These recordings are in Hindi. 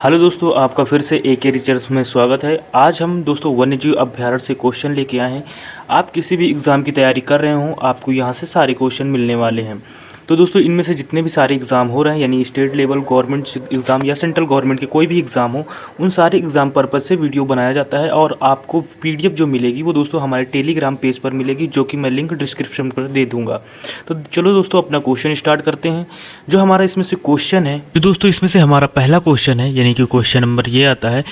हेलो दोस्तों, आपका फिर से एके रिसर्च में स्वागत है। आज हम दोस्तों वन्यजीव अभ्यारण्य से क्वेश्चन लेके आए हैं। आप किसी भी एग्ज़ाम की तैयारी कर रहे हो, आपको यहाँ से सारे क्वेश्चन मिलने वाले हैं। तो दोस्तों इनमें से जितने भी सारे एग्ज़ाम हो रहे हैं, यानी स्टेट लेवल गवर्नमेंट एग्ज़ाम या सेंट्रल गवर्नमेंट के कोई भी एग्ज़ाम हो, उन सारे एग्ज़ाम पर्पज़ से वीडियो बनाया जाता है। और आपको पीडीएफ जो मिलेगी वो दोस्तों हमारे टेलीग्राम पेज पर मिलेगी, जो कि मैं लिंक डिस्क्रिप्शन पर दे दूँगा। तो चलो दोस्तों अपना क्वेश्चन स्टार्ट करते हैं। जो हमारा इसमें से क्वेश्चन है, जो दोस्तों इसमें से हमारा पहला क्वेश्चन है, यानी कि क्वेश्चन नंबर ये आता है,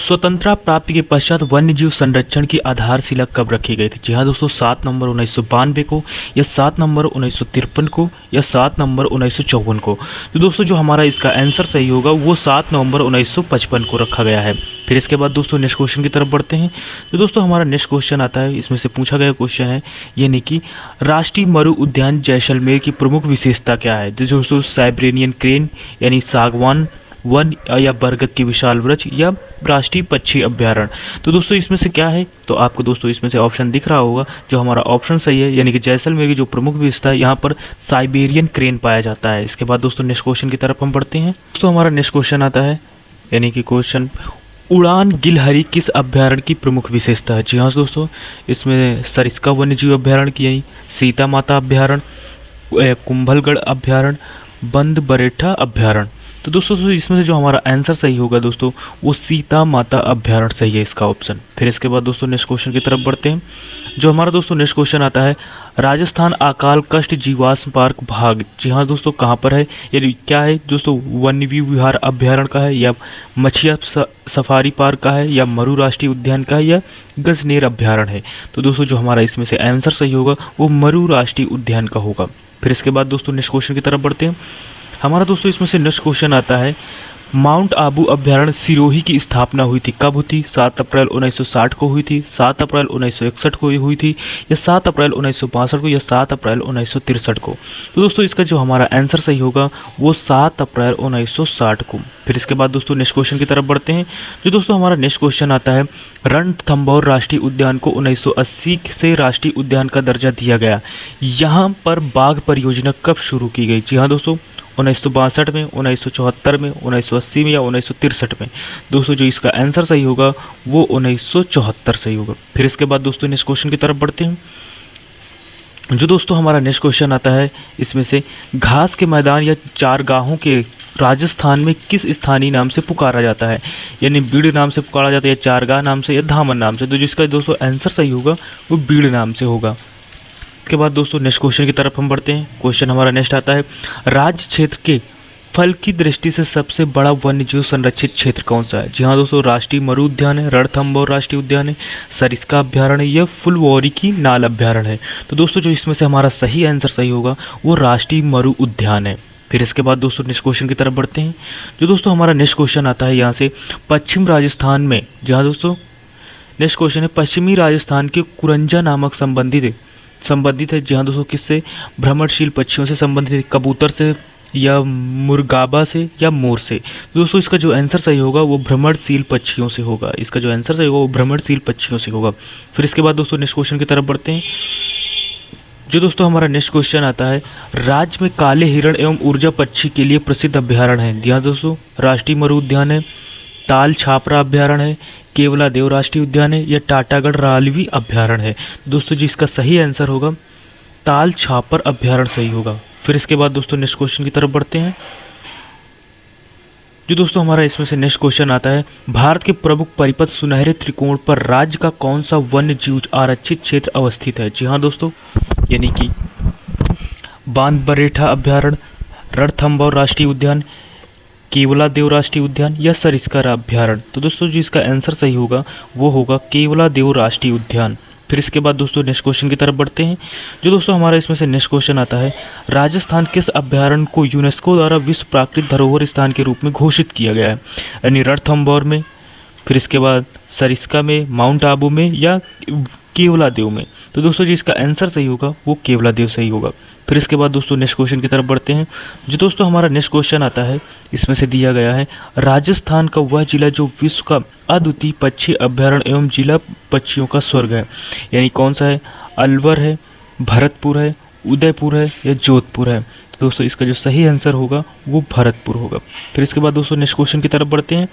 स्वतंत्रता प्राप्ति के पश्चात वन्यजीव संरक्षण की आधारशिला कब रखी गई थी? जी हाँ दोस्तों, 7 नवंबर 1992 को, या 7 नवंबर 1953 को, या 7 नवंबर 1954 को। तो दोस्तों जो हमारा इसका आंसर सही होगा वो 7 नवंबर 1955 को रखा गया है। फिर इसके बाद दोस्तों नेक्स्ट क्वेश्चन की तरफ बढ़ते हैं। तो दोस्तों हमारा नेक्स्ट क्वेश्चन आता है, इसमें से पूछा गया क्वेश्चन है, यानी कि राष्ट्रीय मरु उद्यान जैसलमेर की प्रमुख विशेषता क्या है? तो दोस्तों साइबेरियन क्रेन, यानी सागवान वन, या बरगद की विशाल वृक्ष, या राष्ट्रीय पक्षी अभ्यारण्य। तो दोस्तों इसमें से क्या है? तो आपको दोस्तों इसमें से ऑप्शन दिख रहा होगा, जो हमारा ऑप्शन सही है, यानी कि जैसलमेर की जो प्रमुख विशेषता है, यहाँ पर साइबेरियन क्रेन पाया जाता है। इसके बाद दोस्तों नेक्स्ट क्वेश्चन की तरफ हम बढ़ते हैं। दोस्तों हमारा नेक्स्ट क्वेश्चन आता है, यानी कि क्वेश्चन, उड़ान गिलहरी किस अभ्यारण्य की प्रमुख विशेषता है? जी हाँ दोस्तों, इसमें सरिस्का वन्यजीव अभ्यारण्य की, यानी सीता माता अभ्यारण्य, कुंभलगढ़ अभ्यारण्य, बंद बरेठा अभ्यारण्य। तो दोस्तों इसमें से जो हमारा आंसर सही होगा दोस्तों वो सीता माता अभ्यारण्य सही है, इसका ऑप्शन। फिर इसके बाद दोस्तों नेक्स्ट क्वेश्चन की तरफ बढ़ते हैं। जो हमारा दोस्तों नेक्स्ट क्वेश्चन आता है, राजस्थान अकाल कष्ट जीवाश्म पार्क भाग, जी हाँ दोस्तों कहाँ पर है? यानी क्या है दोस्तों, वन्यजीव विहार अभ्यारण्य का है, या मछिया सफारी पार्क का है, या मरु राष्ट्रीय उद्यान का है, या गजनेर अभ्यारण्य है? तो दोस्तों जो हमारा इसमें से आंसर सही होगा वो मरु राष्ट्रीय उद्यान का होगा। फिर इसके बाद दोस्तों नेक्स्ट क्वेश्चन की तरफ बढ़ते हैं। हमारा दोस्तों इसमें से नेक्स्ट क्वेश्चन आता है, माउंट आबू अभ्यारण्य सिरोही की स्थापना हुई थी, कब हुई थी? 7 अप्रैल 1960 को हुई थी, 7 अप्रैल 1961 को हुई थी, या 7 अप्रैल 1962 को, या 7 अप्रैल 1963 को? तो दोस्तों इसका जो हमारा आंसर सही होगा वो 7 अप्रैल 1960 को। फिर इसके बाद दोस्तों नेक्स्ट क्वेश्चन की तरफ बढ़ते हैं। जो दोस्तों हमारा नेक्स्ट क्वेश्चन आता है, रणथंभौर राष्ट्रीय उद्यान को 1980 से राष्ट्रीय उद्यान का दर्जा दिया गया, यहाँ पर बाघ परियोजना कब शुरू की गई? जी हाँ दोस्तों, 1962 में, 1974 में, 1980 में, या 1963 में? दोस्तों जो इसका आंसर सही होगा वो 1974 सही होगा। फिर इसके बाद दोस्तों नेक्स्ट क्वेश्चन की तरफ बढ़ते हैं। जो दोस्तों हमारा नेक्स्ट क्वेश्चन आता है, इसमें से घास के मैदान या चारगाहों के राजस्थान में किस स्थानीय नाम से पुकारा जाता है? यानी बीड़ नाम से पुकारा जाता है, या चारगाह नाम से, या धामन नाम से? तो जिसका दोस्तों आंसर सही होगा वो बीड़ नाम से होगा। के बाद दोस्तों नेक्स्ट क्वेश्चन की तरफ हम बढ़ते हैं। क्वेश्चन हमारा नेक्स्ट आता है, राज्य क्षेत्र के फल की दृष्टि से सबसे बड़ा वन्यजीव संरक्षित क्षेत्र कौन सा है? जी हाँ दोस्तों, राष्ट्रीय मरु उद्यान है, रणथंभौर राष्ट्रीय उद्यान है, सरिस्का अभ्यारण्य, या फुलवारी की नाल अभ्यारण्य है? तो दोस्तों जो इसमें से हमारा सही आंसर सही होगा वो राष्ट्रीय मरु उद्यान है। फिर इसके बाद दोस्तों नेक्स्ट क्वेश्चन की तरफ बढ़ते हैं। जो दोस्तों हमारा नेक्स्ट क्वेश्चन आता है यहाँ से, पश्चिम राजस्थान में, जी हाँ दोस्तों नेक्स्ट क्वेश्चन है, पश्चिमी राजस्थान के कुरंजा नामक संबंधित है, जी हाँ दोस्तों किससे? भ्रमणशील पक्षियों से संबंधित है, कबूतर से, या मुर्गाबा से, या मोर से? तो दोस्तों इसका जो आंसर सही होगा वो भ्रमणशील पक्षियों से होगा। इसका जो आंसर सही होगा वो भ्रमणशील पक्षियों से होगा। फिर इसके बाद दोस्तों नेक्स्ट क्वेश्चन की तरफ बढ़ते हैं। जो दोस्तों हमारा नेक्स्ट क्वेश्चन आता है, राज्य में काले हिरण एवं ऊर्जा पक्षी के लिए प्रसिद्ध अभ्यारण्य है, जी हाँ दोस्तों राष्ट्रीय मरु उद्यान है, ताल छापरा अभ्यारण्य है, केवला देव राष्ट्रीय उद्यान है, या टाटागढ़ रालवी अभ्यारण्य है? दोस्तों जी इसका सही आंसर होगा ताल छापर अभ्यारण्य सही होगा। फिर इसके बाद दोस्तों नेक्स्ट क्वेश्चन की तरफ बढ़ते हैं। जो दोस्तों हमारा इसमें से नेक्स्ट क्वेश्चन आता है, भारत के प्रमुख परिपथ सुनहरे त्रिकोण पर राज्य का कौन सा वन्य जीव आरक्षित क्षेत्र अवस्थित है? जी हाँ दोस्तों, यानी कि बांध बरेठा अभ्यारण्य, रणथंभौर राष्ट्रीय उद्यान, केवला देव राष्ट्रीय उद्यान, या सरिस्का अभ्यारण्य? तो दोस्तों जो इसका आंसर सही होगा वो होगा केवला देव राष्ट्रीय उद्यान। फिर इसके बाद दोस्तों नेक्स्ट क्वेश्चन की तरफ बढ़ते हैं। जो दोस्तों हमारा इसमें से नेक्स्ट क्वेश्चन आता है, राजस्थान किस अभ्यारण्य को यूनेस्को द्वारा विश्व प्राकृतिक धरोहर स्थान के रूप में घोषित किया गया है? यानी रणथंभौर में, फिर इसके बाद सरिस्का में, माउंट आबू में, या केवला देव में? तो दोस्तों जी इसका आंसर सही होगा वो केवला देव सही होगा। फिर इसके बाद दोस्तों नेक्स्ट क्वेश्चन की तरफ बढ़ते हैं। जो दोस्तों हमारा नेक्स्ट क्वेश्चन आता है, इसमें से दिया गया है, राजस्थान का वह जिला जो विश्व का अद्वितीय पक्षी अभ्यारण्य एवं जिला पक्षियों का स्वर्ग है, यानी कौन सा है? अलवर है, भरतपुर है, उदयपुर है, या जोधपुर है? तो दोस्तों इसका जो सही आंसर होगा वो भरतपुर होगा। फिर इसके बाद दोस्तों नेक्स्ट क्वेश्चन की तरफ बढ़ते हैं।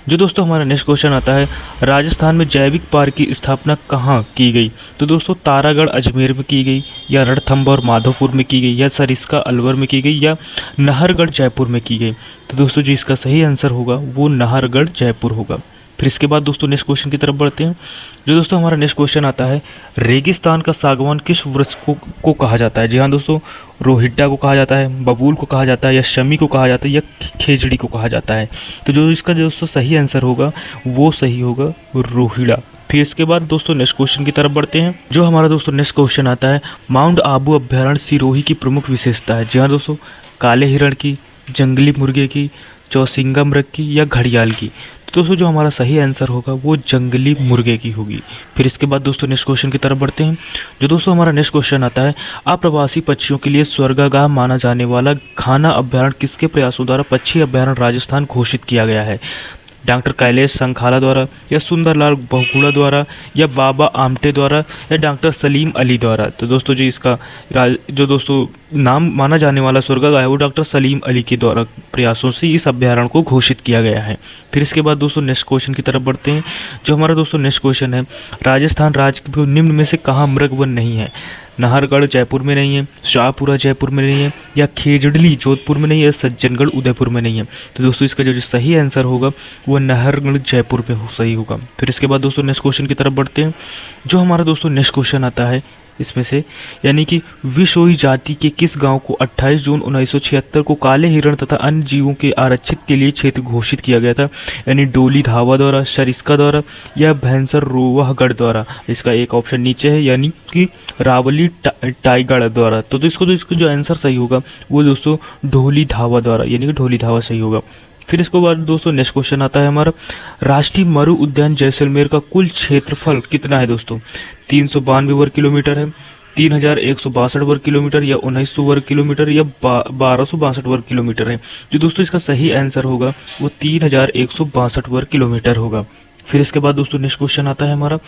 जो दोस्तों हमारा नेक्स्ट क्वेश्चन आता है, राजस्थान में जैविक पार्क की स्थापना कहाँ की गई? तो दोस्तों तारागढ़ अजमेर में की गई, या रणथंभौर माधोपुर में की गई, या सरिस्का अलवर में की गई, या नाहरगढ़ जयपुर में की गई? तो दोस्तों जो इसका सही आंसर होगा वो नाहरगढ़ जयपुर होगा। फिर इसके बाद दोस्तों नेक्स्ट क्वेश्चन की तरफ बढ़ते हैं। जो दोस्तों हमारा नेक्स्ट क्वेश्चन आता है, रेगिस्तान का सागवान किस वृक्ष को कहा जाता है? जी हाँ दोस्तों, रोहिड्डा को कहा जाता है, बबूल को कहा जाता है, या शमी को कहा जाता है, या खेजड़ी को कहा जाता है? तो जो इसका दोस्तों सही आंसर होगा वो सही होगा रोहिड़ा। फिर इसके बाद दोस्तों नेक्स्ट क्वेश्चन की तरफ बढ़ते हैं। जो हमारा दोस्तों नेक्स्ट क्वेश्चन आता है, माउंट आबू अभ्यारण्य सिरोही की प्रमुख विशेषता है? जी हाँ दोस्तों, काले हिरण की, जंगली मुर्गे की, चौसिंगा मृग की, या घड़ियाल की? तो दोस्तों जो हमारा सही आंसर होगा वो जंगली मुर्गे की होगी। फिर इसके बाद दोस्तों नेक्स्ट क्वेश्चन की तरफ बढ़ते हैं। जो दोस्तों हमारा नेक्स्ट क्वेश्चन आता है, अप्रवासी पक्षियों के लिए स्वर्गागाह माना जाने वाला खाना अभ्यारण्य किसके प्रयासों द्वारा पक्षी अभ्यारण्य राजस्थान घोषित किया गया है? डॉक्टर कैलेश संखाला द्वारा, या सुंदरलाल बहुगुणा द्वारा, या बाबा आमटे द्वारा, या डॉक्टर सलीम अली द्वारा? तो दोस्तों जो इसका जो दोस्तों नाम माना जाने वाला स्वर्गागाह है वो डॉक्टर सलीम अली के द्वारा प्रयासों से इस अभ्यारण्य को घोषित किया गया है। फिर इसके बाद दोस्तों नेक्स्ट क्वेश्चन की तरफ बढ़ते हैं। जो हमारा दोस्तों नेक्स्ट क्वेश्चन है, राजस्थान राज्य के निम्न में से कहाँ मृगवन नहीं है? नाहरगढ़ जयपुर में नहीं है, शाहपुरा जयपुर में नहीं है, या खेजड़ली जोधपुर में नहीं है, सज्जनगढ़ उदयपुर में नहीं है? तो दोस्तों इसका जो सही आंसर होगा वो नाहरगढ़ जयपुर में सही होगा। फिर इसके बाद दोस्तों नेक्स्ट क्वेश्चन की तरफ बढ़ते हैं। जो हमारा दोस्तों नेक्स्ट क्वेश्चन आता है इसमें से, यानी कि विशोई जाति के किस गांव को 28 जून 1976 को काले हिरण तथा अन्य जीवों के आरक्षित के लिए क्षेत्र घोषित किया गया था? यानी डोली धावा द्वारा, सरिस्का द्वारा, या भैंसर रोवाहगढ़ द्वारा? इसका एक ऑप्शन नीचे है, यानी कि रावली टाईगढ़ द्वारा। तो इसको जो आंसर सही होगा वो दोस्तों ढोली धावा द्वारा, यानी कि ढोली धावा सही होगा। फिर इसके बाद दोस्तों नेक्स्ट क्वेश्चन आता है हमारा, राष्ट्रीय मरु उद्यान जैसलमेर का कुल क्षेत्रफल कितना है दोस्तों? 392 वर्ग किलोमीटर है, 3162 वर्ग किलोमीटर, या 1900 वर्ग किलोमीटर, या 1262 वर्ग किलोमीटर है? जो दोस्तों इसका सही आंसर होगा वो 3162 वर्ग किलोमीटर होगा। फिर इसके बाद दोस्तों नेक्स्ट क्वेश्चन आता है हमारा।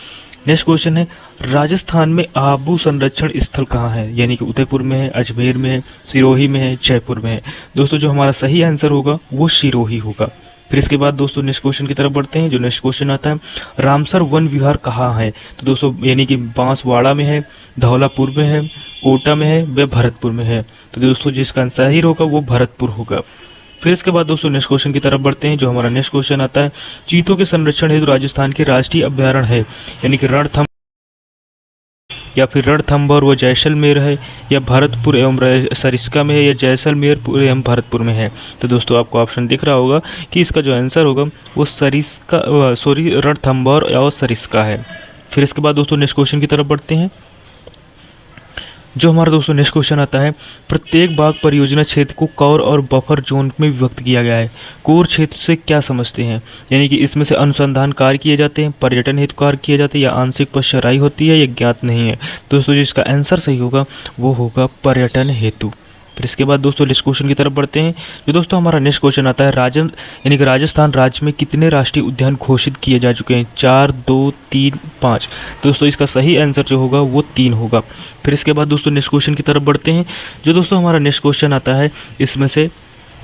नेक्स्ट क्वेश्चन है, राजस्थान में आबू संरक्षण स्थल कहाँ है? यानी कि उदयपुर में है, अजमेर में है, सिरोही में है, जयपुर में है? दोस्तों जो हमारा सही आंसर होगा वो सिरोही होगा। फिर इसके बाद दोस्तों नेक्स्ट क्वेश्चन की तरफ बढ़ते हैं। जो नेक्स्ट क्वेश्चन आता है, रामसर वन विहार कहाँ है? तो दोस्तों यानी कि बांसवाड़ा में है, धौलापुर में है, कोटा में है, व भरतपुर में है? तो दोस्तों जिसका सही होगा वो भरतपुर होगा। फिर इसके बाद दोस्तों नेक्स्ट क्वेश्चन की तरफ बढ़ते हैं। जो हमारा नेक्स्ट क्वेश्चन आता है, चीतों के संरक्षण हेतु राजस्थान के राष्ट्रीय अभ्यारण्य है? यानी कि रणथंभ, या फिर रणथंभौर व जैसलमेर है, या भरतपुर एवं सरिस्का में है, या जैसलमेर एवं भरतपुर में है? तो दोस्तों आपको ऑप्शन दिख रहा होगा कि इसका जो आंसर होगा वो रणथंभौर और सरिस्का है। फिर इसके बाद दोस्तों नेक्स्ट क्वेश्चन की तरफ बढ़ते हैं। जो हमारा दोस्तों नेक्स्ट क्वेश्चन आता है, प्रत्येक बाग परियोजना क्षेत्र को कोर और बफर जोन में विभक्त किया गया है। कोर क्षेत्र से क्या समझते हैं? यानी कि इसमें से अनुसंधान कार्य किए जाते हैं, पर्यटन हेतु कार्य किए जाते हैं, या आंशिक पशराई होती है, या ज्ञात नहीं है? दोस्तों जिसका आंसर सही होगा वो होगा पर्यटन हेतु। फिर इसके बाद दोस्तों नेक्स्ट क्वेश्चन की तरफ बढ़ते हैं। जो दोस्तों हमारा नेक्स्ट क्वेश्चन आता है, यानी कि राजस्थान राज्य में कितने राष्ट्रीय उद्यान घोषित किए जा चुके हैं? 4, 2, 3, 5? दोस्तों इसका सही आंसर जो होगा वो 3 होगा। फिर इसके बाद दोस्तों नेक्स्ट क्वेश्चन की तरफ बढ़ते हैं। जो दोस्तों हमारा नेक्स्ट क्वेश्चन आता है इसमें से,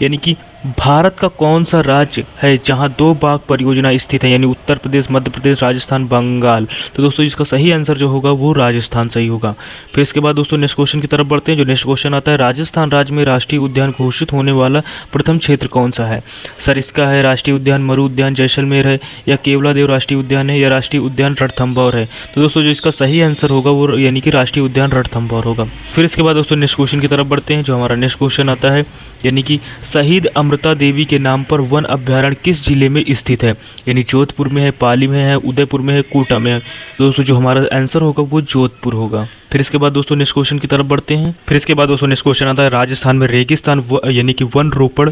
यानी कि भारत का कौन सा राज्य है जहां 2 बाग परियोजना स्थित है? यानी उत्तर प्रदेश, मध्य प्रदेश, राजस्थान, बंगाल? तो दोस्तों इसका सही आंसर जो होगा वो राजस्थान सही होगा। फिर इसके बाद दोस्तों नेक्स्ट क्वेश्चन की तरफ बढ़ते हैं। जो नेक्स्ट क्वेश्चन आता है, राजस्थान राज्य में राष्ट्रीय उद्यान घोषित होने वाला प्रथम क्षेत्र कौन सा है? सरिस्का है, राष्ट्रीय उद्यान मरु उद्यान जैसलमेर है, या केवलादेव राष्ट्रीय उद्यान है, या राष्ट्रीय उद्यान रणथंभौर है? तो दोस्तों जो इसका सही आंसर होगा वो यानी कि राष्ट्रीय उद्यान रणथंभौर होगा। फिर इसके बाद दोस्तों नेक्स्ट क्वेश्चन की तरफ बढ़ते हैं। जो हमारा नेक्स्ट क्वेश्चन आता है, यानी कि शहीद अमृता देवी के नाम पर वन अभ्यारण्य किस जिले में स्थित है? यानी जोधपुर में है, पाली में है, उदयपुर में है, कोटा में है? दोस्तों जो हमारा आंसर होगा वो जोधपुर होगा। फिर इसके बाद दोस्तों नेक्स्ट क्वेश्चन की तरफ बढ़ते हैं। फिर इसके बाद दोस्तों नेक्स्ट क्वेश्चन आता है, राजस्थान में रेगिस्तान यानी कि वन रोपण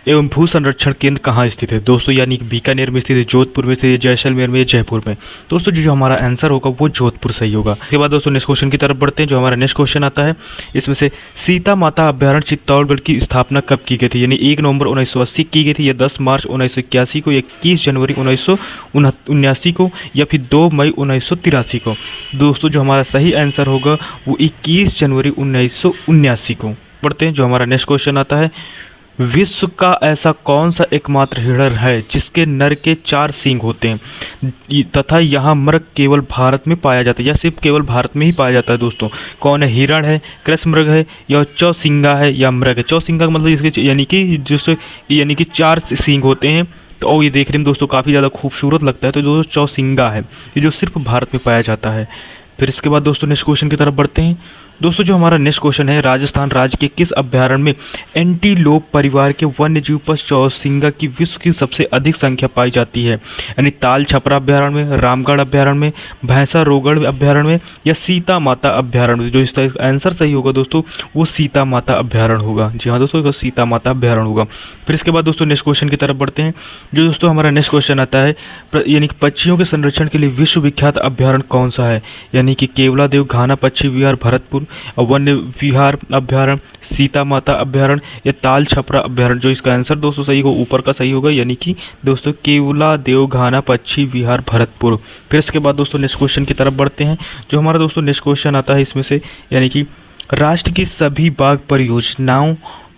एवं भू संरक्षण केंद्र कहाँ स्थित है? दोस्तों यानी कि बीकानेर में स्थित है, जोधपुर में स्थित है, जैसलमेर में, जयपुर में? दोस्तों जो हमारा आंसर होगा वो जोधपुर सही होगा। इसके बाद दोस्तों नेक्स्ट क्वेश्चन की तरफ बढ़ते हैं। जो हमारा नेक्स्ट क्वेश्चन आता है इसमें से, सीता माता अभ्यारण्य चित्तौड़गढ़ की स्थापना कब की गई थी? यानी 1 नवंबर 1980 की गई थी, या 10 मार्च 1981 को, या 21 जनवरी 1979 को, या फिर 2 मई 1983 को? दोस्तों जो हमारा सही आंसर होगा वो 21 जनवरी 1979 को। बढ़ते हैं। जो हमारा नेक्स्ट क्वेश्चन आता है, विश्व का ऐसा कौन सा एकमात्र हिरण है जिसके नर के 4 सींग होते हैं तथा यहाँ मृग केवल भारत में पाया जाता है, या सिर्फ केवल भारत में ही पाया जाता है दोस्तों? कौन है? हिरण है, कृष्णमृग है, या चौसिंगा है, या मृग है? चौसिंगा का मतलब इसके यानी कि 4 सींग होते हैं। तो ये देखने में दोस्तों काफ़ी ज़्यादा खूबसूरत लगता है। तो दोस्तों चौसिंगा है, ये जो सिर्फ भारत में पाया जाता है। फिर इसके बाद दोस्तों नेक्स्ट क्वेश्चन की तरफ बढ़ते हैं। दोस्तों जो हमारा नेक्स्ट क्वेश्चन है, राजस्थान राज्य के किस अभ्यारण्य में एंटीलोप परिवार के वन्यजीव पर चौसिंगा की विश्व की सबसे अधिक संख्या पाई जाती है? यानी ताल छपरा अभ्यारण्य में, रामगढ़ अभ्यारण्य में, भैंसा रोगढ़ अभ्यारण्य में, या सीता माता अभ्यारण्य में? जो इसका आंसर सही होगा दोस्तों वो सीता माता अभ्यारण्य होगा। जी हाँ दोस्तों, सीता माता अभ्यारण्य होगा। फिर इसके बाद दोस्तों नेक्स्ट क्वेश्चन की तरफ बढ़ते हैं। जो दोस्तों हमारा नेक्स्ट क्वेश्चन आता है, यानी कि पक्षियों के संरक्षण के लिए विश्व विख्यात अभ्यारण्य कौन सा है? यानी कि केवलादेव घाना पक्षी विहार भरतपुर, वन्य विहार अभ्यारण्य, सीता माता अभ्यारण्य, या ताल छपरा अभ्यारण्य? जो इसका आंसर दोस्तों सही होगा ऊपर का सही होगा, यानी कि दोस्तों केवलादेव घाना पक्षी विहार भरतपुर। फिर इसके बाद दोस्तों नेक्स्ट क्वेश्चन की तरफ बढ़ते हैं। जो हमारा दोस्तों नेक्स्ट क्वेश्चन आता है इसमें से, यानी कि राष्ट्र की सभी बाग परियोजनाओं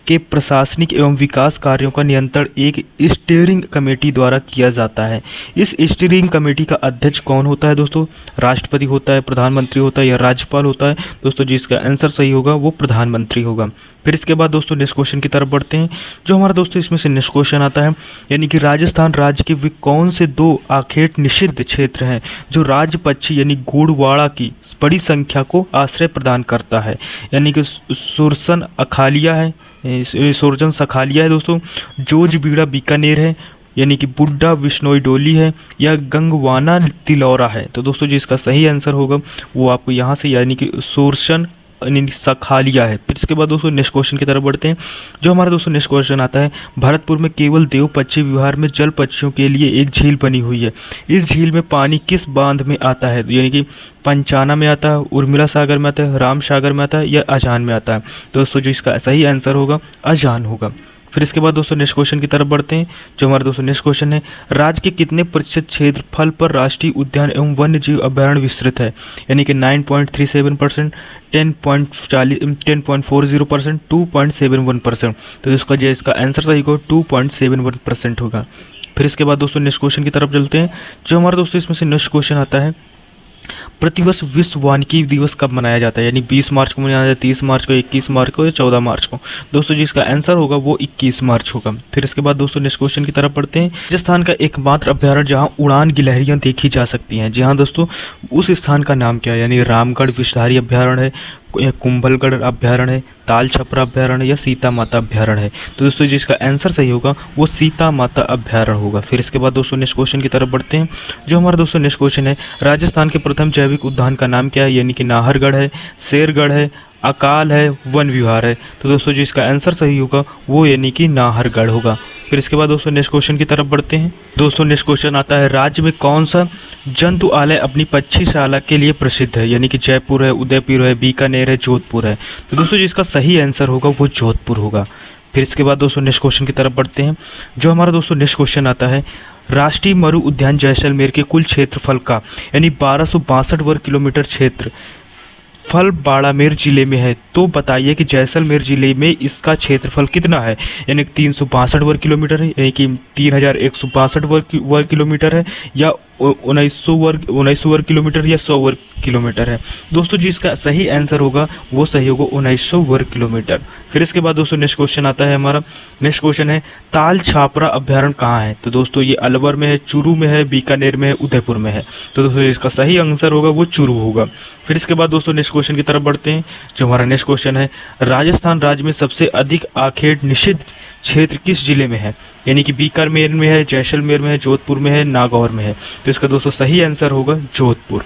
के प्रशासनिक एवं विकास कार्यों का नियंत्रण एक स्टीयरिंग कमेटी द्वारा किया जाता है। इस स्टीयरिंग कमेटी का अध्यक्ष कौन होता है दोस्तों? राष्ट्रपति होता है, प्रधानमंत्री होता है, या राज्यपाल होता है? दोस्तों जिसका आंसर सही होगा वो प्रधानमंत्री होगा। फिर इसके बाद दोस्तों नेक्स्ट क्वेश्चन की तरफ बढ़ते हैं। जो हमारा दोस्तों इसमें से नेक्स्ट क्वेश्चन आता है, यानी कि राजस्थान राज्य के वे कौन से 2 आखेट निषिद्ध क्षेत्र हैं जो राज्य पक्षी यानी गोडवाड़ा की बड़ी संख्या को आश्रय प्रदान करता है? यानी कि सुरसन अखालिया है, सुरजन सखालिया है दोस्तों, जोजबीड़ा बीकानेर है, यानी कि बुड्ढा विश्नोई डोली है, या गंगवाना तिलौरा है? तो दोस्तों जिसका सही आंसर होगा वो आपको यहाँ से यानी कि सुरसन सखालिया है। फिर इसके बाद दोस्तों नेक्स्ट क्वेश्चन की तरफ बढ़ते हैं। जो हमारा दोस्तों नेक्स्ट क्वेश्चन आता है, भरतपुर में केवल देव पक्षी विहार में जल पक्षियों के लिए एक झील बनी हुई है। इस झील में पानी किस बांध में आता है? यानी कि पंचाना में आता है, उर्मिला सागर में आता है, राम सागर में आता है, या अजान में आता है? दोस्तों जो इसका सही आंसर होगा अजान होगा। फिर इसके बाद दोस्तों नेक्स्ट क्वेश्चन की तरफ बढ़ते हैं। जो हमारा दोस्तों नेक्स्ट क्वेश्चन है, राज्य के कितने प्रतिशत क्षेत्रफल पर राष्ट्रीय उद्यान एवं वन्य जीव अभ्यारण्य विस्तृत है? यानी कि 9.37%, 10.40%, 2.71%? तो इसका आंसर सही होगा 2.71% होगा। फिर इसके बाद दोस्तों नेक्स्ट क्वेश्चन की तरफ चलते हैं। जो हमारा दोस्तों इसमें से नेक्स्ट क्वेश्चन आता है, प्रतिवर्ष विश्व वानिकी दिवस कब मनाया जाता है? यानी 20 मार्च को मनाया जाता है, 30 मार्च को, 21 मार्च को, या 14 मार्च को? दोस्तों जिसका आंसर होगा वो 21 मार्च होगा। फिर इसके बाद दोस्तों नेक्स्ट क्वेश्चन की तरफ पढ़ते हैं। राजस्थान का एकमात्र अभ्यारण्य जहां उड़ान गिलहरियां देखी जा सकती हैं, जी हाँ दोस्तों, उस स्थान का नाम क्या है? यानी रामगढ़ विषधारी अभ्यारण्य है, कुंभलगढ़ अभ्यारण्य है, ताल छपरा अभ्यारण्य, या सीता माता अभ्यारण्य है? तो दोस्तों जिसका आंसर सही होगा वो सीता माता अभ्यारण्य होगा। फिर इसके बाद दोस्तों नेक्स्ट क्वेश्चन की तरफ बढ़ते हैं। जो हमारा दोस्तों नेक्स्ट क्वेश्चन है, राजस्थान के प्रथम जैविक उद्यान का नाम क्या है? यानी कि नाहरगढ़ है, शेरगढ़ है, अकाल है, वन विहार है? तो दोस्तों जिसका आंसर सही होगा वो यानी कि नाहरगढ़ होगा। फिर इसके बाद दोस्तों नेक्स्ट क्वेश्चन की तरफ बढ़ते हैं। दोस्तों नेक्स्ट क्वेश्चन आता है, राज्य में कौन सा जंतुआलय अपनी पक्षीशाला के लिए प्रसिद्ध है? यानी कि जयपुर है, उदयपुर है, बीकानेर है, जोधपुर है? तो दोस्तों जिसका सही आंसर होगा वो जोधपुर होगा। फिर इसके बाद दोस्तों नेक्स्ट क्वेश्चन की तरफ बढ़ते हैं। जो हमारा दोस्तों नेक्स्ट क्वेश्चन आता है, राष्ट्रीय मरु उद्यान जैसलमेर के कुल क्षेत्रफल का यानी 1262 वर्ग किलोमीटर क्षेत्र फल बाड़ामेर जिले में है, तो बताइए कि जैसलमेर जिले में इसका क्षेत्रफल कितना है? यानी 362 वर्ग किलोमीटर है, यानी कि 3162 वर्ग किलोमीटर है, या 1900 वर्ग किलोमीटर, या 100 वर्ग किलोमीटर है? दोस्तों जिसका सही आंसर होगा वो सही होगा 1900 वर्ग किलोमीटर। फिर इसके बाद दोस्तों नेक्स्ट क्वेश्चन आता है हमारा। नेक्स्ट क्वेश्चन है, ताल छापरा अभ्यारण्य कहाँ है? तो दोस्तों ये अलवर में है, चूरू में है, बीकानेर में है, उदयपुर में है? तो दोस्तों इसका सही आंसर होगा वो चूरू होगा। फिर इसके बाद दोस्तों नेक्स्ट क्वेश्चन की तरफ बढ़ते हैं। जो हमारा नेक्स्ट क्वेश्चन है, राजस्थान राज्य में सबसे अधिक आखेट निषिद्ध क्षेत्र किस जिले में है? यानी कि बीकानेर में है, जैसलमेर में है, जोधपुर में है, नागौर में है? तो इसका दोस्तों सही आंसर होगा जोधपुर।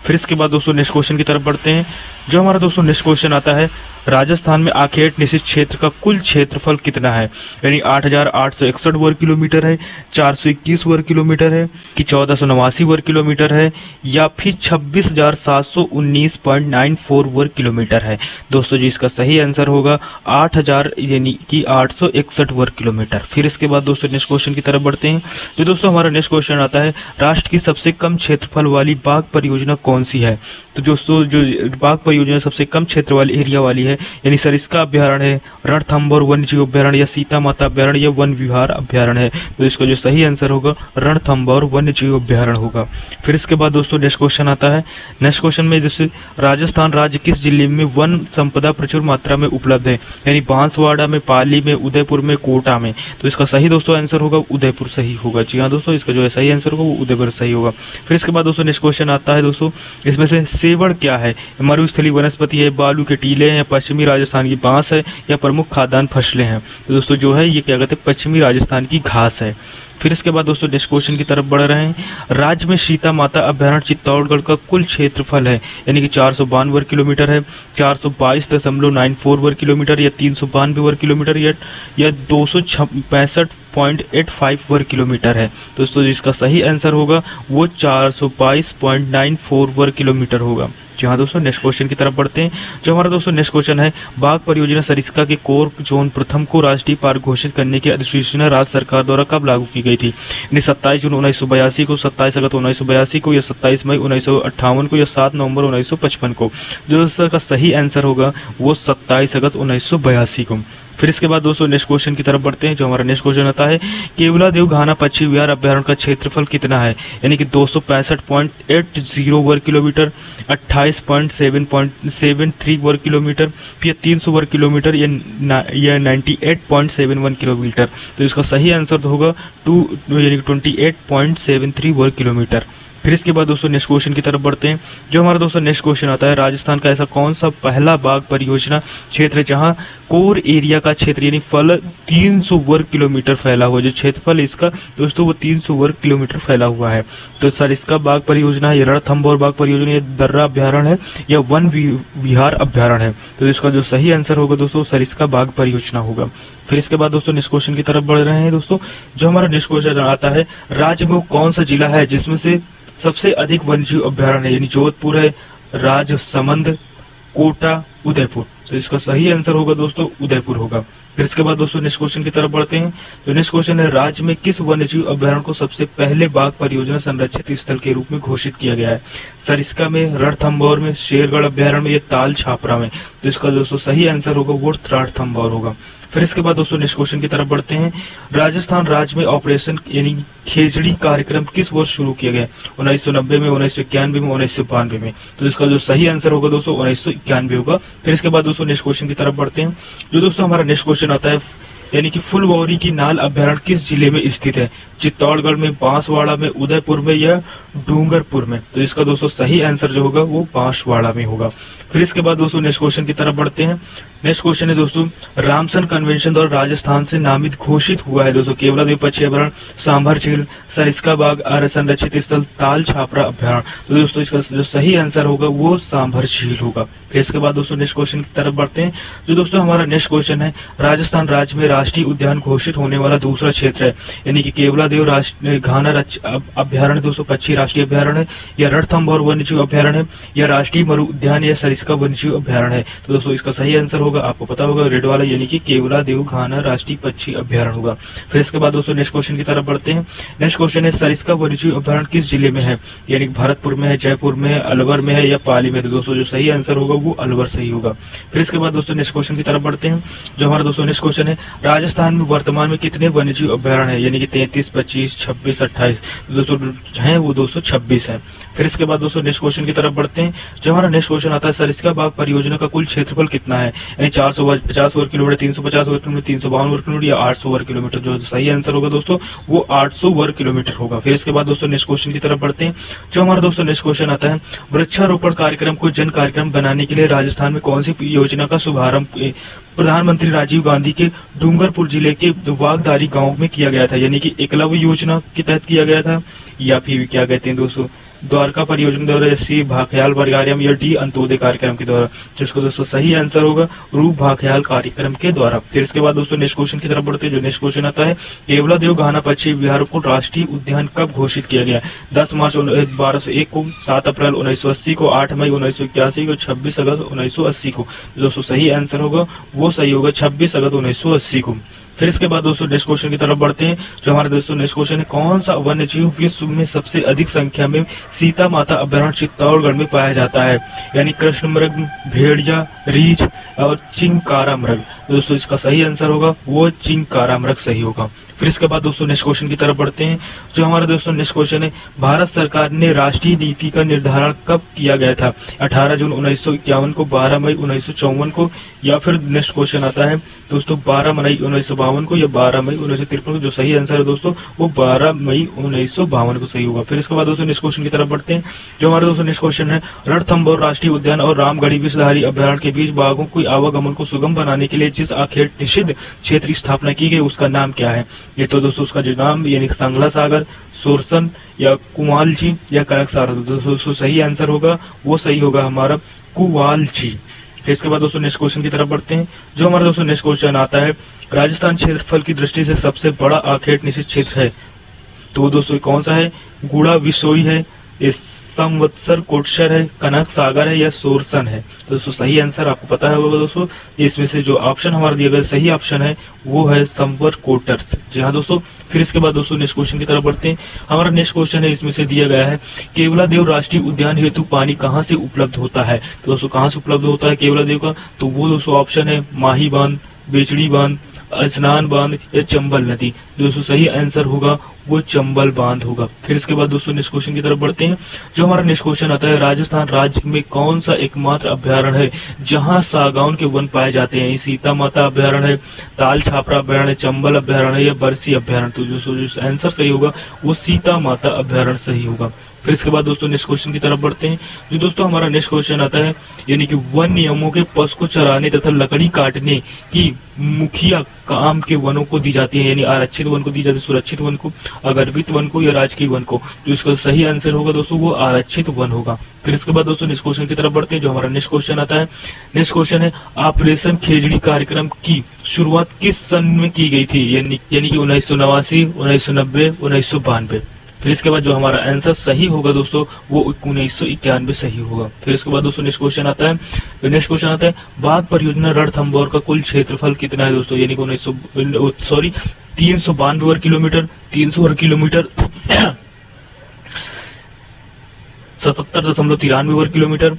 फिर इसके बाद दोस्तों नेक्स्ट क्वेश्चन की तरफ बढ़ते हैं। जो हमारा दोस्तों नेक्स्ट क्वेश्चन आता है, राजस्थान में आखेट निषिद्ध क्षेत्र का कुल क्षेत्रफल कितना है? यानी 8861 वर्ग किलोमीटर है, 421 वर्ग किलोमीटर है, कि 1489 वर्ग किलोमीटर है, या फिर 26,719.94 वर्ग किलोमीटर है? दोस्तों जी इसका सही आंसर होगा 8000 यानी कि 861 वर्ग किलोमीटर। फिर इसके बाद दोस्तों नेक्स्ट क्वेश्चन की तरफ बढ़ते हैं। जो दोस्तों हमारा नेक्स्ट क्वेश्चन आता है, राष्ट्र की सबसे कम क्षेत्रफल वाली बाघ परियोजना कौन सी है? तो दोस्तों जो बाघ परियोजना सबसे कम क्षेत्र वाली एरिया वाली है है, यानी सरिस्का अभ्यारण्य है, रणथंभौर वन्य जीव अभ्यारण्य या सीता माता अभ्यारण्य या वन विहार अभ्यारण्य है। तो इसका जो सही आंसर होगा रणथंभौर वन्य जीव अभ्यारण्य होगा। फिर इसके बाद दोस्तों नेक्स्ट क्वेश्चन आता है। नेक्स्ट क्वेश्चन में जैसे राजस्थान राज्य किस जिले में वन संपदा प्रचुर मात्रा में उपलब्ध है, यानी बांसवाड़ा में, पाली में, उदयपुर में, कोटा में। तो इसका सही दोस्तों आंसर होगा उदयपुर सही होगा। जी हाँ दोस्तों, इसका जो है सही आंसर होगा वो उदयपुर सही होगा। फिर इसके बाद दोस्तों नेक्स्ट क्वेश्चन आता है दोस्तों, इसमें से सेवड़ क्या है, मरुस्थलीय वनस्पति है, बालू के टीले हैं, पश्चिमी राजस्थान की बांस है या प्रमुख खाद्यान्न फसलें हैं। तो दोस्तों जो है ये क्या कहते हैं, पश्चिमी राजस्थान की घास है। फिर इसके बाद दोस्तों नेक्स्ट क्वेश्चन की तरफ बढ़ रहे हैं। राज्य में सीता माता अभ्यारण्य चित्तौड़गढ़ का कुल क्षेत्रफल है, यानी कि 452 वर्ग किलोमीटर है, 422.94 वर्ग किलोमीटर या 392 वर्ग किलोमीटर या 265.85 वर्ग किलोमीटर है। दोस्तों जिसका सही आंसर होगा वो 422.94 वर्ग किलोमीटर होगा। जी हाँ दोस्तों, नेक्स्ट क्वेश्चन की तरफ बढ़ते हैं। जो हमारा दोस्तों नेक्स्ट क्वेश्चन है, बाघ परियोजना सरिस्का के कोर जोन प्रथम को राष्ट्रीय पार्क घोषित करने की अधिसूचना राज्य सरकार द्वारा कब लागू की गई थी, यानी 27 जून 1982 को, 27 अगस्त 1982 को या 27 मई 1958 को या 7 नवंबर 1955 को। जो दोस्तों का सही आंसर होगा वो 27 अगस्त 1982 को। फिर इसके बाद दोस्तों नेक्स्ट क्वेश्चन की तरफ बढ़ते हैं। जो हमारा नेक्स्ट क्वेश्चन आता है, केवलादेव घाना पक्षी विहार अभ्यारण्य का क्षेत्रफल कितना है, यानी कि 265.80 वर्ग किलोमीटर, 28.73 वर्ग किलोमीटर या 300 वर्ग किलोमीटर या 98.71 किलोमीटर। तो इसका सही आंसर होगा 28.73 वर्ग किलोमीटर। फिर इसके बाद दोस्तों नेक्स्ट क्वेश्चन की तरफ बढ़ते हैं। जो हमारा दोस्तों नेक्स्ट क्वेश्चन आता है, राजस्थान का ऐसा कौन सा पहला बाघ परियोजना क्षेत्र है जहां कोर एरिया का क्षेत्र यानी फल 300 वर्ग किलोमीटर फैला हुआ है। जो क्षेत्रफल इसका दोस्तों वो 300 वर्ग किलोमीटर फैला हुआ है। तो सर इसका बाघ परियोजना है, रणथंभौर बाघ परियोजना, या दर्रा अभ्यारण्य है या वन विहार अभ्यारण्य है। तो इसका जो सही आंसर होगा दोस्तों सरिस्का बाघ परियोजना होगा। फिर इसके बाद दोस्तों नेक्स्ट क्वेश्चन की तरफ बढ़ रहे हैं दोस्तों। जो हमारा नेक्स्ट क्वेश्चन आता है, राज्य में कौन सा जिला है जिसमें से सबसे अधिक वन्यजीव अभ्यारण्य है, यानी जोधपुर है, राजसमंद, कोटा, उदयपुर। तो इसका सही आंसर होगा दोस्तों उदयपुर होगा। फिर इसके बाद दोस्तों नेक्स्ट क्वेश्चन की तरफ बढ़ते हैं। तो नेक्स्ट क्वेश्चन है, राज्य में किस वन्यजीव अभ्यारण्य को सबसे पहले बाघ परियोजना संरक्षित स्थल के रूप में घोषित किया गया है, सरिस्का में, रणथंभौर में, शेरगढ़ अभ्यारण्य में या ताल छापरा में। तो इसका दोस्तों सही आंसर होगा वो रणथंभौर होगा। फिर इसके बाद दोस्तों नेक्स्ट क्वेश्चन की तरफ बढ़ते हैं। राजस्थान राज्य में ऑपरेशन यानी खेजड़ी कार्यक्रम किस वर्ष शुरू किया गया, 1990 में, 1991 में, 1992 में। तो इसका जो सही आंसर होगा दोस्तों 1991 होगा। फिर इसके बाद दोस्तों नेक्स्ट क्वेश्चन की तरफ बढ़ते हैं। जो दोस्तों हमारा नेक्स्ट क्वेश्चन आता है, यानी कि फुलवारी की नाल अभ्यारण्य किस जिले में स्थित है, चित्तौड़गढ़ में, बांसवाड़ा में, उदयपुर में या डूंगरपुर में। तो इसका दोस्तों सही आंसर जो होगा वो बांसवाड़ा में होगा। फिर इसके बाद दोस्तों नेक्स्ट क्वेश्चन की तरफ बढ़ते हैं। नेक्स्ट क्वेश्चन है दोस्तों, रामसन कन्वेंशन द्वारा राजस्थान से नामित घोषित हुआ है दोस्तों केवलादेव पक्षी अभ्यारण्य, सांभर झील, सरिस्का बाघ संरक्षित स्थल, ताल छापरा अभ्यारण्य। तो दोस्तों इसका जो सही आंसर होगा वो सांभर झील होगा। फिर इसके बाद दोस्तों नेक्स्ट क्वेश्चन की तरफ बढ़ते हैं। जो दोस्तों हमारा नेक्स्ट क्वेश्चन है, राजस्थान राज्य में राष्ट्रीय उद्यान घोषित होने वाला दूसरा क्षेत्र है, यानी कि केवलादेव घाना अभ्यारण्य दोस्तों पक्षी राष्ट्रीय अभ्यारण्य, या रणथंभौर वन्यजीव अभ्यारण्य, या राष्ट्रीय मरु उद्यान, या सरिस्का वन्यजीव अभ्यारण्य है। तो दोस्तों इसका सही आंसर होगा, आपको पता होगा रेड वाला, यानी कि केवलादेव घाना राष्ट्रीय पक्षी अभ्यारण्य होगा। फिर इसके बाद दोस्तों नेक्स्ट क्वेश्चन की तरफ बढ़ते हैं। नेक्स्ट क्वेश्चन है, सरिस्का वन्यजीव अभ्यारण्य किस जिले में है, यानी भरतपुर में है, जयपुर में है, अलवर में है या पाली में। तो दोस्तों जो सही आंसर होगा वो अलवर सही होगा। फिर इसके बाद दोस्तों नेक्स्ट क्वेश्चन की तरफ बढ़ते हैं। जो हमारा दोस्तों नेक्स्ट क्वेश्चन है, राजस्थान में वर्तमान में कितने वन्यजीव अभ्यारण्य है, यानी कि 33, 25, 26, 28। दोस्तों है वो 226 है। फिर इसके बाद दोस्तों नेक्स्ट क्वेश्चन की तरफ बढ़ते हैं। जो हमारा नेक्स्ट क्वेश्चन आता है, सरिस्का बाघ परियोजना का कुल क्षेत्रफल कितना है, यानी 450 वर्ग किलोमीटर, 350 वर्ग किलोमीटर, 352 वर्ग किलोमीटर या 800 वर्ग किलोमीटर। जो सही आंसर होगा दोस्तों वो 800 वर्ग किलोमीटर होगा। फिर इसके बाद दोस्तों नेक्स्ट क्वेश्चन की तरफ बढ़ते हैं। जो हमारा दोस्तों नेक्स्ट क्वेश्चन आता है, वृक्षारोपण कार्यक्रम को जन कार्यक्रम बनाने के लिए राजस्थान में कौन सी योजना का शुभारंभ प्रधानमंत्री राजीव गांधी के डूंगरपुर जिले के वागदारी गांव में किया गया था, यानी कि एकलव्य योजना के तहत किया गया था, या फिर क्या कहते हैं दोस्तों द्वारका परियोजना द्वारा, या सी भाखयाल कार्यक्रम, या डी अंत्योदय कार्यक्रम के द्वारा। जिसको दोस्तों सही आंसर होगा रूप भाखयाल कार्यक्रम के द्वारा। फिर इसके बाद दोस्तों नेक्स्ट क्वेश्चन की तरफ बढ़ते हैं। जो नेक्स्ट क्वेश्चन आता है, केवलादेव घाना पक्षी विहार को राष्ट्रीय उद्यान कब घोषित किया गया, 10 मार्च 1201 को, 7 अप्रैल 1980 को, 8 मई 1981 को, 26 अगस्त 1980 को। दोस्तों सही आंसर होगा वो सही होगा 26 अगस्त 1980 को। फिर इसके बाद दोस्तों नेक्स्ट क्वेश्चन की तरफ बढ़ते हैं। जो हमारे दोस्तों नेक्स्ट क्वेश्चन है, कौन सा वन्य जीव विश्व में सबसे अधिक संख्या में सीता माता अभयारण्य चित्तौड़गढ़ में पाया जाता है? यानी कृष्ण मृग, भेड़िया, रीछ और चिंकारा मृग। दोस्तों इसका सही आंसर होगा वो चिंकारा मृग सही होगा। फिर इसके बाद दोस्तों नेक्स्ट क्वेश्चन की तरफ बढ़ते हैं। जो हमारा दोस्तों नेक्स्ट क्वेश्चन है, भारत सरकार ने राष्ट्रीय नीति का निर्धारण कब किया गया था? 18 जून 1951 को, 12 मई 1954 को, या फिर नेक्स्ट क्वेश्चन आता है दोस्तों 12 मई 1952 को या 12 मई 1953 को। जो सही आंसर है दोस्तों वो 12 मई 1952 को सही होगा। फिर इसके बाद दोस्तों नेक्स्ट क्वेश्चन की तरफ बढ़ते हैं। जो हमारे दोस्तों नेक्स्ट क्वेश्चन है, रणथंभौर राष्ट्रीय उद्यान और रामगढ़ी विषधारी अभयारण्य के बीच बाघों के आवागमन को सुगम बनाने के लिए जिस आखेट निषिद्ध क्षेत्र की स्थापना की गई उसका नाम क्या है? ये तो दोस्तों उसका जो नाम यानी सांगला सागर, सोरसन या कुवालची या कनक सागर। दोस्तों सही आंसर होगा वो सही होगा हमारा कुवालची। फिर इसके बाद दोस्तों नेक्स्ट क्वेश्चन की तरफ बढ़ते हैं। जो हमारा दोस्तों नेक्स्ट क्वेश्चन आता है, राजस्थान क्षेत्रफल की दृष्टि से सबसे बड़ा आखेट निषिद्ध क्षेत्र है, तो वो दोस्तों कौन सा है? गुड़ा विसोई है, संवत्सर कोटसर है, कनक सागर है या सोरसन है? तो दोस्तों सही आंसर आपको पता है होगा दोस्तों, इसमें से जो ऑप्शन हमारा दिया गया सही ऑप्शन है वो है संवर कोटर्स। जी हाँ दोस्तों। फिर इसके बाद दोस्तों नेक्स्ट क्वेश्चन की तरफ बढ़ते हैं। हमारा नेक्स्ट क्वेश्चन है, इसमें से दिया गया है केवलादेव राष्ट्रीय उद्यान हेतु पानी कहाँ से उपलब्ध होता है? तो दोस्तों कहाँ से उपलब्ध होता है केवलादेव का? तो वो दोस्तों ऑप्शन है माही बांध, बेचड़ी बांध, स्नान बांध या चंबल नदी। दोस्तों सही आंसर होगा वो चंबल बांध होगा। फिर इसके बाद दोस्तों नेक्स्ट क्वेश्चन की तरफ बढ़ते हैं। जो हमारा नेक्स्ट क्वेश्चन आता है, राजस्थान राज्य में कौन सा एकमात्र अभ्यारण्य है जहां सागौन के वन पाए जाते हैं? सीता माता अभ्यारण्य है, ताल छापरा अभ्यारण्य, चंबल अभ्यारण्य है या बरसी अभ्यारण्य? तो जो आंसर सही होगा वो सीता माता अभ्यारण्य सही होगा। फिर इसके बाद दोस्तों नेक्स्ट क्वेश्चन की तरफ बढ़ते हैं। जो दोस्तों हमारा नेक्स्ट क्वेश्चन आता है, यानी कि वन नियमों के पशु को चराने तथा लकड़ी काटने की मुखिया काम के वनों को दी जाती है, यानी आरक्षित वन को दी जाती है, सुरक्षित वन को, अगर्भित वन को या राजकीय वन को? तो इसका सही आंसर होगा दोस्तों वो आरक्षित वन होगा। फिर इसके बाद दोस्तों नेक्स्ट क्वेश्चन की तरफ बढ़ते हैं। जो हमारा नेक्स्ट क्वेश्चन आता है, नेक्स्ट क्वेश्चन है, ऑपरेशन खेजड़ी कार्यक्रम की शुरुआत किस सन में की गई थी? यानी कि 1989, 1990, 1992। फिर इसके बाद जो हमारा आंसर सही होगा दोस्तों वो 1991 सही होगा। फिर इसके बाद दोस्तों नेक्स्ट क्वेश्चन आता है, नेक्स्ट क्वेश्चन आता है, बाघ परियोजना रणथंभौर का कुल क्षेत्रफल कितना है दोस्तों? यानी कि 392 वर्ग किलोमीटर, 300 वर्ग किलोमीटर, 77.93 वर्ग किलोमीटर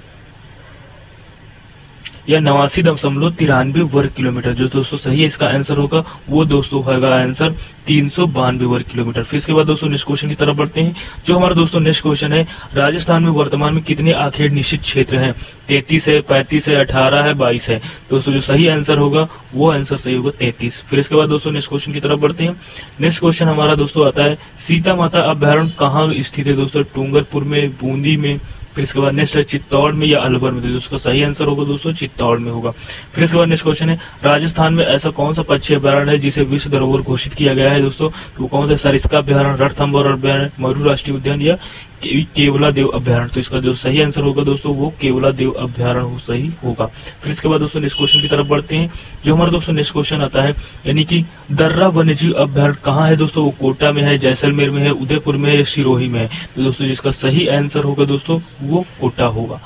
या 89.93 वर्ग किलोमीटर? जो दोस्तों सही है इसका आंसर होगा वो दोस्तों होगा आंसर 392 वर्ग किलोमीटर। फिर इसके बाद दोस्तों नेक्स्ट क्वेश्चन की तरफ बढ़ते हैं। जो हमारा दोस्तों नेक्स्ट क्वेश्चन है, राजस्थान में वर्तमान में कितने आखेट निश्चित क्षेत्र हैं? 33 है, 35 है, 18 है, 22 है? दोस्तों जो सही आंसर होगा वो आंसर सही होगा 33। फिर इसके बाद दोस्तों नेक्स्ट क्वेश्चन की तरफ बढ़ते हैं। नेक्स्ट क्वेश्चन हमारा दोस्तों आता है, सीता माता अभ्यारण्य कहाँ स्थित है दोस्तों? डूंगरपुर में, बूंदी में? फिर इसके बाद नेक्स्ट है चित्तौड़ में या अलवर में? तो उसका सही आंसर होगा दोस्तों चित्तौड़ में होगा। फिर इसके बाद नेक्स्ट क्वेश्चन है, राजस्थान में ऐसा कौन सा पक्षी अभ्यारण्य है जिसे विश्व धरोहर घोषित किया गया है दोस्तों? तो कौन सा? सरिस्का अभ्यारण्य, रणथंभौर अभ्यारण्य, मरू राष्ट्रीय उद्यान या केवलादेव अभ्यारण्य? तो इसका जो सही आंसर होगा दोस्तों वो केवलादेव अभ्यारण्य सही होगा। फिर इसके बाद दोस्तों नेक्स्ट क्वेश्चन की तरफ बढ़ते हैं। जो हमारा दोस्तों नेक्स्ट क्वेश्चन आता है, यानी कि दर्रा वन्यजीव अभ्यारण्य कहाँ है दोस्तों? वो कोटा में है, जैसलमेर में है, उदयपुर में है या सिरोही में है? तो दोस्तों जिसका सही आंसर होगा दोस्तों वो कोटा होगा।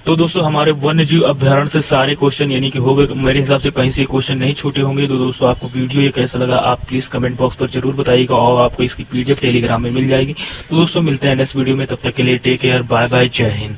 तो दोस्तों हमारे वन्यजीव अभ्यारण्य से सारे क्वेश्चन यानी कि हो गए। मेरे हिसाब से कहीं से क्वेश्चन नहीं छूटे होंगे। तो दोस्तों आपको वीडियो ये कैसा लगा आप प्लीज कमेंट बॉक्स पर जरूर बताइएगा और आपको इसकी पीडीएफ टेलीग्राम में मिल जाएगी। तो दोस्तों मिलते हैं नेक्स्ट वीडियो में, तब तक के लिए टेक केयर, बाय बाय, जय हिंद।